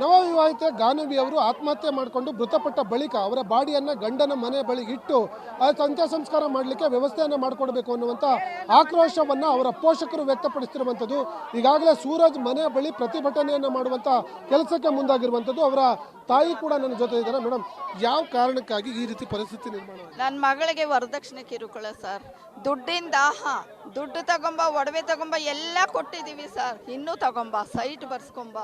ನವವಿವಾಹಿತೆ ಗಾನವಿ ಅವರು ಆತ್ಮಹತ್ಯೆ ಮಾಡಿಕೊಂಡು ಮೃತಪಟ್ಟ ಬಳಿಕ ಅವರ ಬಾಡಿಯನ್ನು ಗಂಡನ ಮನೆ ಬಳಿ ಇಟ್ಟು ಅಂತ್ಯ ಸಂಸ್ಕಾರ ಮಾಡಲಿಕ್ಕೆ ವ್ಯವಸ್ಥೆಯನ್ನು ಮಾಡಿಕೊಡ್ಬೇಕು ಅನ್ನುವಂಥ ಆಕ್ರೋಶವನ್ನು ಅವರ ಪೋಷಕರು ವ್ಯಕ್ತಪಡಿಸ್ತಿರುವಂಥದ್ದು. ಈಗಾಗಲೇ ಸೂರಜ್ ಮನೆ ಬಳಿ ಪ್ರತಿಭಟನೆಯನ್ನು ಮಾಡುವಂಥ ಕೆಲಸಕ್ಕೆ ಮುಂದಾಗಿರುವಂಥದ್ದು. ಅವರ ತಾಯಿ ಕೂಡ ನನ್ನ ಜೊತೆ ಇದ್ದಾರೆ. ಮೇಡಮ್, ಯಾವ ಕಾರಣಕ್ಕಾಗಿ ಈ ರೀತಿ ಪರಿಸ್ಥಿತಿ ನಿರ್ಮಾಣ? ನನ್ನ ಮಗಳಿಗೆ ವರದಕ್ಷಿಣೆ ಕಿರುಕುಳ ಸರ್. ದುಡ್ಡಿನ ದಾಹ, ದುಡ್ಡು ತಗೊಂಬ, ಒಡವೆ ತಗೊಂಬ ಎಲ್ಲ ಕೊಟ್ಟಿದ್ದೀವಿ ಸರ್. ಇನ್ನೂ ತಗೊಂಬ, ಸೈಟ್ ಬರ್ಸ್ಕೊಂಬ.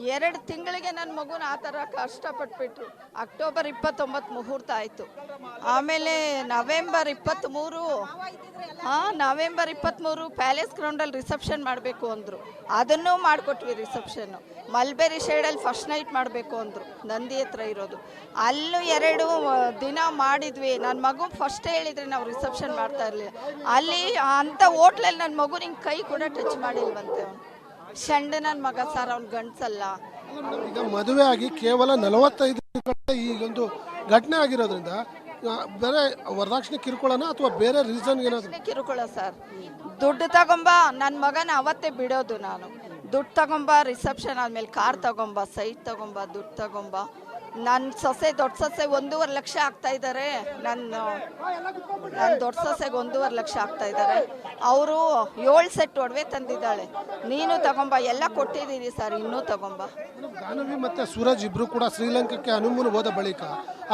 2 ತಿಂಗಳಿಗೆ ನನ್ನ ಮಗುನ ಆ ಥರ ಕಷ್ಟಪಟ್ಬಿಟ್ರು. ಅಕ್ಟೋಬರ್ 29 ಮುಹೂರ್ತ ಆಯಿತು. ಆಮೇಲೆ ನವೆಂಬರ್ 23 ಪ್ಯಾಲೇಸ್ ಗ್ರೌಂಡಲ್ಲಿ ರಿಸೆಪ್ಷನ್ ಮಾಡಬೇಕು ಅಂದರು. ಅದನ್ನೂ ಮಾಡಿಕೊಟ್ವಿ ರಿಸೆಪ್ಷನ್ನು. ಮಲ್ಬೇರಿ ಶೇಡಲ್ಲಿ ಫಸ್ಟ್ ನೈಟ್ ಮಾಡಬೇಕು ಅಂದರು, ನಂದಿ ಹತ್ರ ಇರೋದು. ಅಲ್ಲೂ 2 ದಿನ ಮಾಡಿದ್ವಿ. ನನ್ನ ಮಗು ಫಸ್ಟ್ ಹೇಳಿದ್ರೆ ನಾವು ರಿಸೆಪ್ಷನ್ ಮಾಡ್ತಾ ಇರಲಿಲ್ಲ. ಅಲ್ಲಿ ಅಂಥ ಹೋಟ್ಲಲ್ಲಿ ನನ್ನ ಮಗು ನಿಂಗೆ ಕೈ ಕೂಡ ಟಚ್ ಮಾಡಿಲ್ವಂತೆ. ಅವನು ಶಂಡ ನನ್ನ ಮಗ ಸರ್, ಅವ್ನು ಗಂಡ್ಸಲ್ಲ. ಈಗ ಮದುವೆ ಆಗಿ ಕೇವಲ 45 ಈ ಒಂದು ಘಟನೆ ಆಗಿರೋದ್ರಿಂದ ಬೇರೆ ವರದಕ್ಷಿಣೆ ಕಿರುಕುಳನ ಅಥವಾ ಬೇರೆ ರೀಸನ್ ಏನಾದ್ರು? ಕಿರುಕುಳ ಸರ್. ದುಡ್ಡು ತಗೊಂಬ, ನನ್ನ ಮಗನ ಅವತ್ತೇ ಬಿಡೋದು ನಾನು. ದುಡ್ಡು ತಗೊಂಬ, ರಿಸೆಪ್ಷನ್ ಆದಮೇಲೆ ಕಾರ್ ತಗೊಂಬ, ಸೈಟ್ ತಗೊಂಬ, ದುಡ್ಡು ತಗೊಂಬ. ನನ್ನ ಸೊಸೆ, ದೊಡ್ಡ ಸೊಸೆ 1.5 ಲಕ್ಷ ಆಗ್ತಾ ಇದ್ದಾರೆ. ನನ್ನ ದೊಡ್ಡ ಸೊಸೆಗೆ 1.5 ಲಕ್ಷ ಆಗ್ತಾ ಇದ್ದಾರೆ. ಅವರು 7 ಸೆಟ್ ಒಡವೆ ತಂದಿದ್ದಾಳೆ. ನೀನು ತಗೊಂಬ, ಎಲ್ಲ ಕೊಟ್ಟಿದ್ದೀನಿ ಸರ್, ಇನ್ನೂ ತಗೊಂಬ. ಗಾನವಿ ಮತ್ತೆ ಸೂರಜ್ ಇಬ್ರು ಕೂಡ ಶ್ರೀಲಂಕಾಕ್ಕೆ ಹನುಮೂನ್ ಹೋದ ಬಳಿಕ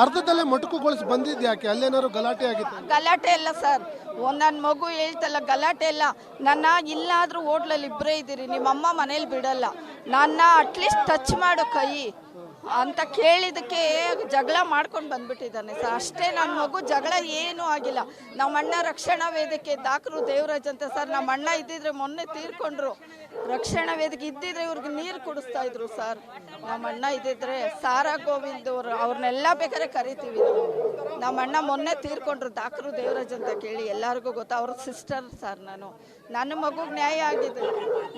ಅರ್ಧದಲ್ಲೇ ಮೊಟಕುಗೊಳಿಸಿ ಬಂದಿದ್ದು ಯಾಕೆ? ಅಲ್ಲೇನಾದ್ರು ಗಲಾಟೆ ಆಗಿತ್ತು? ಗಲಾಟೆ ಇಲ್ಲ ಸರ್. ನನ್ನ ಮಗು ಹೇಳ್ತಲ್ಲ, ಗಲಾಟೆ ಇಲ್ಲ. ನನ್ನ ಇಲ್ಲಾದ್ರೂ ಹೋಟ್ಲಲ್ಲಿ ಇಬ್ಬರೇ ಇದ್ದೀರಿ, ನಿಮ್ಮಮ್ಮ ಮನೇಲಿ ಬಿಡಲ್ಲ, ನನ್ನ ಅಟ್ಲೀಸ್ಟ್ ಟಚ್ ಮಾಡು ಕೈ ಅಂತ ಕೇಳಿದಕ್ಕೆ ಜಗಳ ಮಾಡ್ಕೊಂಡು ಬಂದ್ಬಿಟ್ಟಿದ್ದಾನೆ ಸರ್. ಅಷ್ಟೇ. ನನ್ನ ಮಗು ಜಗಳ ಏನೂ ಆಗಿಲ್ಲ. ನಮ್ಮ ಅಣ್ಣ ರಕ್ಷಣಾ ವೇದಿಕೆ ದಾಖರು ದೇವರಾಜ್ ಅಂತ ಸರ್. ನಮ್ಮ ಅಣ್ಣ ಇದ್ದಿದ್ರೆ ಮೊನ್ನೆ ತೀರ್ಕೊಂಡ್ರು. ರಕ್ಷಣಾ ವೇದಿಕೆ ಇದ್ದಿದ್ರೆ ಇವ್ರಿಗೆ ನೀರು ಕುಡಿಸ್ತಾ ಇದ್ರು ಸರ್. ನಮ್ಮ ಅಣ್ಣ ಇದ್ದಿದ್ರೆ ಸಾರಾ ಗೋವಿಂದ್ ಅವ್ರನ್ನೆಲ್ಲ ಬೇಕಾದ್ರೆ ಕರಿತೀವಿ ನಾವು. ನಮ್ಮ ಅಣ್ಣ ಮೊನ್ನೆ ತೀರ್ಕೊಂಡ್ರು, ದಾಖರು ದೇವರಾಜ್ ಅಂತ ಕೇಳಿ ಎಲ್ಲರಿಗೂ ಗೊತ್ತಾ. ಅವ್ರ ಸಿಸ್ಟರ್ ಸರ್ ನಾನು. ನನ್ನ ಮಗುಗೆ ನ್ಯಾಯ ಆಗಿದೆ,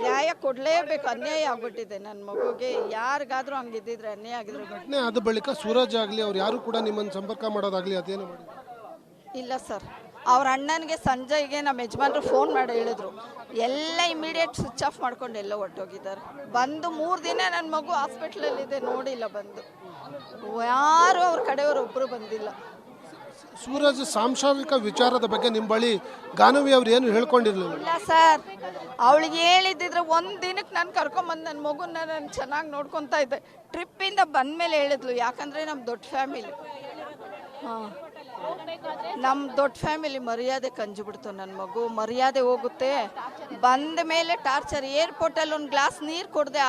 ನ್ಯಾಯ ಕೊಡಲೇಬೇಕು. ಅನ್ಯಾಯ ಆಗ್ಬಿಟ್ಟಿದೆ ನನ್ನ ಮಗುಗೆ. ಯಾರಿಗಾದ್ರೂ ಹಂಗಿದ್ದಿದ್ರೆ ಅನ್ಯಾಯ ಆಗಿದ್ರೆ. ಘಟನೆ ಆದ ಬಳಿಕ ಸೂರಜ್ ಆಗಲಿ ಅವ್ರು ಯಾರು ಕೂಡ ನಿಮ್ಮನ್ನು ಸಂಪರ್ಕ ಮಾಡೋದಾಗ್ಲಿ ಅದೇನು ಮಾಡಿ? ಇಲ್ಲ ಸರ್. ಅವ್ರ ಅಣ್ಣನಿಗೆ ಸಂಜಯ್ಗೆ ನಮ್ಮ ಯಜಮಾನ್ರು ಫೋನ್ ಮಾಡಿ ಹೇಳಿದ್ರು. ಎಲ್ಲ ಇಮಿಡಿಯೇಟ್ ಸ್ವಿಚ್ ಆಫ್ ಮಾಡ್ಕೊಂಡು ಎಲ್ಲ ಹೊರಟೋಗಿದ್ದಾರೆ. ಬಂದು 3 ದಿನ ನನ್ನ ಮಗು ಹಾಸ್ಪಿಟ್ಲಲ್ಲಿದೆ, ನೋಡಿಲ್ಲ ಬಂದು. ಯಾರು ಅವ್ರ ಕಡೆಯವರು ಒಬ್ಬರು ಬಂದಿಲ್ಲ. ಸೂರಜ್ ಸಾಂಸಾರಿಕ ವಿಚಾರದ ಬಗ್ಗೆ ನಿಮ್ಮ ಬಳಿ ಗಾನವಿ ಅವ್ರು ಏನು ಹೇಳ್ಕೊಂಡಿರ್ಲಿಲ್ಲ? ಇಲ್ಲ ಸರ್. ಅವಳಿಗೆ ಹೇಳಿದ್ದಿದ್ರೆ 1 ದಿನಕ್ಕೆ ನಾನು ಕರ್ಕೊಂಬಂದು ನನ್ನ ಮಗುನ ನಾನು ಚೆನ್ನಾಗಿ ನೋಡ್ಕೊತಾ ಇದ್ದೆ. ಟ್ರಿಪ್ಪಿಂದ ಬಂದಮೇಲೆ ಹೇಳಿದ್ಲು. ಯಾಕಂದರೆ ನಮ್ಮ ದೊಡ್ಡ ಫ್ಯಾಮಿಲಿ. ನಮ್ಮ ದೊಡ್ಡ ಫ್ಯಾಮಿಲಿ ಮರ್ಯಾದೆ ಕಂಜುಬಿಡ್ತು. ನನ್ನ ಮಗು ಮರ್ಯಾದೆ ಹೋಗುತ್ತೆ. ಬಂದ ಮೇಲೆ ಟಾರ್ಚರ್. ಏರ್ಪೋರ್ಟಲ್ಲಿ 1 ಗ್ಲಾಸ್ ನೀರು ಕೊಡದೆ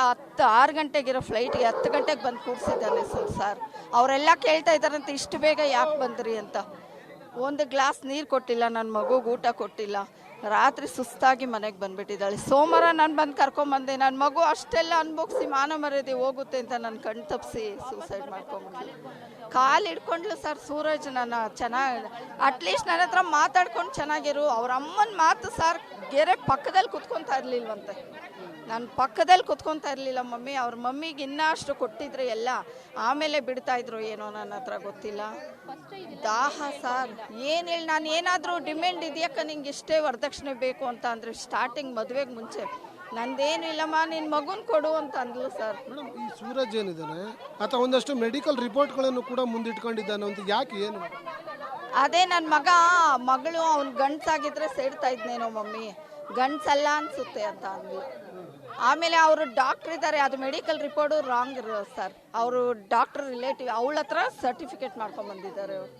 6 ಗಂಟೆಗಿರೋ ಫ್ಲೈಟ್ಗೆ 10 ಗಂಟೆಗೆ ಬಂದು ಕೂರಿಸಿದ್ದಾನೆ ಸರ್. ಅವರೆಲ್ಲ ಕೇಳ್ತಾ ಇದ್ದಾರಂತೆ ಇಷ್ಟು ಬೇಗ ಯಾಕೆ ಬಂದ್ರಿ ಅಂತ. 1 ಗ್ಲಾಸ್ ನೀರು ಕೊಟ್ಟಿಲ್ಲ, ನನ್ನ ಮಗುಗೆ ಊಟ ಕೊಟ್ಟಿಲ್ಲ. ರಾತ್ರಿ ಸುಸ್ತಾಗಿ ಮನೆಗೆ ಬಂದುಬಿಟ್ಟಿದ್ದಾಳೆ. ಸೋಮವಾರ ನಾನು ಬಂದು ಕರ್ಕೊಂಬಂದೆ. ನನ್ನ ಮಗು ಅಷ್ಟೆಲ್ಲ ಅನ್ಭೋಗಿಸಿ ಮಾನ ಮರ್ಯಾದೆ ಹೋಗುತ್ತೆ ಅಂತ ನನ್ನ ಕಣ್ ತಪ್ಪಿಸಿ ಸೂಸೈಡ್ ಮಾಡ್ಕೊಂಬಿಡ್ಲಿ. ಕಾಲು ಹಿಡ್ಕೊಂಡ್ಲು ಸರ್ ಸೂರಜ್. ನನ್ನ ಚೆನ್ನಾಗಿ ಅಟ್ಲೀಸ್ಟ್ ನನ್ನ ಹತ್ರ ಮಾತಾಡ್ಕೊಂಡು ಚೆನ್ನಾಗಿರು. ಅವ್ರ ಅಮ್ಮನ ಮಾತು ಸರ್ ಗೆರೆ ಪಕ್ಕದಲ್ಲಿ ಕುತ್ಕೊತಾ ಇರಲಿಲ್ವಂತೆ. ನಾನು ಪಕ್ಕದಲ್ಲಿ ಕುತ್ಕೊತಾ ಇರಲಿಲ್ಲ ಮಮ್ಮಿ. ಅವ್ರ ಮಮ್ಮಿಗೆ ಇನ್ನಷ್ಟು ಕೊಟ್ಟಿದ್ರೆ ಎಲ್ಲ ಆಮೇಲೆ ಬಿಡ್ತಾಯಿದ್ರು ಏನೋ, ನನ್ನ ಹತ್ರ ಗೊತ್ತಿಲ್ಲ. ದಾಹ ಸರ್. ಏನು ಹೇಳಿ, ನಾನು ಏನಾದರೂ ಡಿಮ್ಯಾಂಡ್ ಇದೆಯಾಕ ನಿಂಗೆ ಇಷ್ಟೇ ವರದಕ್ಷಿಣೆ ಬೇಕು ಅಂತ ಅಂದರೆ ಸ್ಟಾರ್ಟಿಂಗ್ ಮದುವೆಗೆ ಮುಂಚೆ ನಂದೇನು ಇಲ್ಲಮ್ಮ, ನಿನ್ನ ಮಗುನ ಕೊಡು ಅಂತ ಅಂದ್ಲು ಸರ್. ಮೇಡಮ್, ಈ ಸೂರಜ್ ಏನಿದ್ದಾನೆ ಆತ ಒಂದಷ್ಟು ಮೆಡಿಕಲ್ ರಿಪೋರ್ಟ್ಗಳನ್ನು ಕೂಡ ಮುಂದಿಟ್ಕೊಂಡಿದ್ದಾನೆ ಅಂತ ಯಾಕೆ? ಏನು ಅದೇ ನನ್ನ ಮಗಳು ಅವ್ನು ಗಂಡ್ಸಾಗಿದ್ರೆ ಸೇಡ್ತಾ ಇದ್ನೇನೋ ಮಮ್ಮಿ, ಗಂಡ್ಸಲ್ಲ ಅನ್ಸುತ್ತೆ ಅಂತ ಅಂದ್ಲು. ಆಮೇಲೆ ಅವರು ಡಾಕ್ಟ್ರ್ ಇದ್ದಾರೆ, ಅದು ಮೆಡಿಕಲ್ ರಿಪೋರ್ಟು ರಾಂಗ್ ಸರ್. ಅವರು ಡಾಕ್ಟ್ರ್ ರಿಲೇಟಿವ್, ಅವಳ ಹತ್ರ ಸರ್ಟಿಫಿಕೇಟ್ ಮಾಡ್ಕೊಂಬಂದಿದ್ದಾರೆ ಅವರು.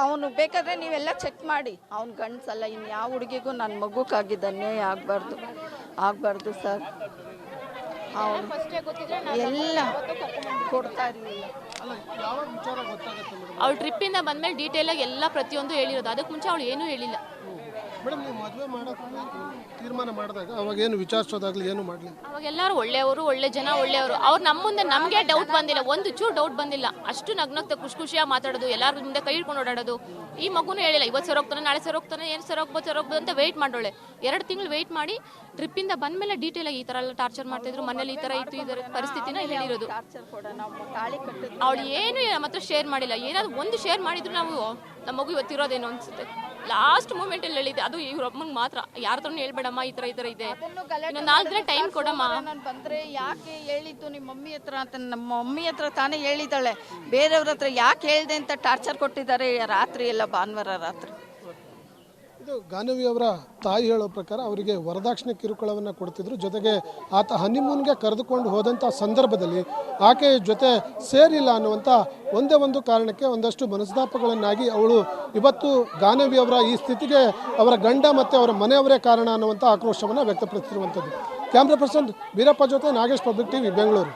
ಅವನು ಬೇಕಾದರೆ ನೀವೆಲ್ಲ ಚೆಕ್ ಮಾಡಿ, ಅವ್ನು ಗಂಡ್ಸಲ್ಲ. ಇನ್ನು ಯಾವ ಹುಡುಗಿಗೂ ನನ್ನ ಮಗುಕ್ಕಾಗಿದ್ದ ಅನ್ಯಾಯ ಆಗಬಾರ್ದು ಸರ್. ಅವನು ಎಲ್ಲ ಕೊಡ್ತಾ ಇರಲಿಲ್ಲ. ಅವಳು ಟ್ರಿಪ್ಪಿಂದ ಬಂದಮೇಲೆ ಡೀಟೇಲಾಗಿ ಎಲ್ಲ ಪ್ರತಿಯೊಂದು ಹೇಳಿರೋದು. ಅದಕ್ಕೆ ಮುಂಚೆ ಅವಳು ಏನೂ ಹೇಳಿಲ್ಲ. ಮೇಡಮ್, ನೀವು ಮದುವೆ ಮಾಡೋಕೆ ತೀರ್ಮಾನ ಮಾಡಿದಾಗ ಅವಾಗ ಏನು ವಿಚಾರಿಸೋದಾಗ್ಲಿ ಏನು ಮಾಡಲಿಲ್ಲ? ಅವಾಗ ಎಲ್ಲರೂ ಒಳ್ಳೆಯವರು, ಒಳ್ಳೆ ಜನ, ಒಳ್ಳೆಯವರು. ಅವ್ರು ನಮ್ಮ ಮುಂದೆ ನಮಗೆ ಡೌಟ್ ಬಂದಿಲ್ಲ, ಒಂದು ಚೂರು ಡೌಟ್ ಬಂದಿಲ್ಲ. ಅಷ್ಟು ನಗ್ನಗ್ತಾ ಖುಷಿಯಾಗಿ ಮಾತಾಡೋದು, ಎಲ್ಲರ ಮುಂದೆ ಕೈ ಹಿಡ್ಕೊಂಡು ಓಡಾಡೋದು. ಈ ಮಗುನೂ ಹೇಳಿಲ್ಲ ಇವತ್ತು ಸರ್ ಹೋಗ್ತಾನೆ, ನಾಳೆ ಸರ್ ಹೋಗ್ತಾನೆ, ಏನು ಸರ್ ಹೋಗ್ಬೋದು ಅಂತ ವೆಯ್ಟ್ ಮಾಡೋಳೆ. 2 ತಿಂಗಳು ವೆಯ್ಟ್ ಮಾಡಿ ಟ್ರಿಪ್ಪಿಂದ ಬಂದಮೇಲೆ ಡೀಟೇಲಾಗಿ ಈ ಥರ ಎಲ್ಲ ಟಾರ್ಚರ್ ಮಾಡ್ತಾಯಿದ್ರು, ಮನೇಲಿ ಈ ಥರ ಇತ್ತು, ಇದರ ಪರಿಸ್ಥಿತಿನ ಹೇಳಿರೋದು. ಅವಳು ಏನು ನಮ್ಮ ಹತ್ರ ಶೇರ್ ಮಾಡಿಲ್ಲ. ಏನಾದ್ರು ಒಂದು ಶೇರ್ ಮಾಡಿದ್ರು ನಾವು ನಮ್ಮ ಮಗು ಇವತ್ತಿರೋದೇನೋ ಅನಿಸುತ್ತೆ. ಲಾಸ್ಟ್ ಮೂಮೆಂಟ್ ಅಲ್ಲಿ ಹೇಳಿದೆ, ಅದು ಇವ್ರ ಅಮ್ಮಂಗೆ ಮಾತ್ರ. ಯಾರ ಹತ್ರನೂ ಹೇಳ್ಬೇಡಮ್ಮ, ಈ ತರ ಇದೆ, ಇನ್ನೊಂದು 4 ದಿನ ಟೈಮ್ ಕೊಡಮ್ಮ. ನಾನು ಬಂದ್ರೆ ಯಾಕೆ ಹೇಳಿದ್ದು ನಿಮ್ಮ ಮಮ್ಮಿ ಹತ್ರ ಅಂತ, ನಮ್ಮ ಮಮ್ಮಿ ಹತ್ರ ತಾನೇ ಹೇಳಿದ್ದಾಳೆ, ಬೇರೆಯವ್ರ ಹತ್ರ ಯಾಕೆ ಹೇಳ್ದೆ ಅಂತ ಟಾರ್ಚರ್ ಕೊಟ್ಟಿದ್ದಾರೆ ರಾತ್ರಿ ಎಲ್ಲ, ಭಾನುವಾರ ರಾತ್ರಿ. ಇದು ಗಾನವಿ ಅವರ ತಾಯಿ ಹೇಳೋ ಪ್ರಕಾರ ಅವರಿಗೆ ವರದಕ್ಷಿಣೆ ಕಿರುಕುಳವನ್ನು ಕೊಡ್ತಿದ್ರು. ಜೊತೆಗೆ ಆತ ಹನಿಮೂನ್ಗೆ ಕರೆದುಕೊಂಡು ಹೋದಂಥ ಸಂದರ್ಭದಲ್ಲಿ ಆಕೆಯ ಜೊತೆ ಸೇರಿಲ್ಲ ಅನ್ನುವಂಥ ಒಂದೇ ಒಂದು ಕಾರಣಕ್ಕೆ ಒಂದಷ್ಟು ಮನಸ್ತಾಪಗಳನ್ನಾಗಿ ಅವಳು ಇವತ್ತು ಗಾನವಿ ಅವರ ಈ ಸ್ಥಿತಿಗೆ ಅವರ ಗಂಡ ಮತ್ತು ಅವರ ಮನೆಯವರೇ ಕಾರಣ ಅನ್ನುವಂಥ ಆಕ್ರೋಶವನ್ನು ವ್ಯಕ್ತಪಡಿಸಿರುವಂಥದ್ದು. ಕ್ಯಾಮ್ರಾ ಪರ್ಸನ್ ವೀರಪ್ಪ ಜೊತೆ ನಾಗೇಶ್, ಪಬ್ಲಿಕ್ ಟಿವಿ, ಬೆಂಗಳೂರು.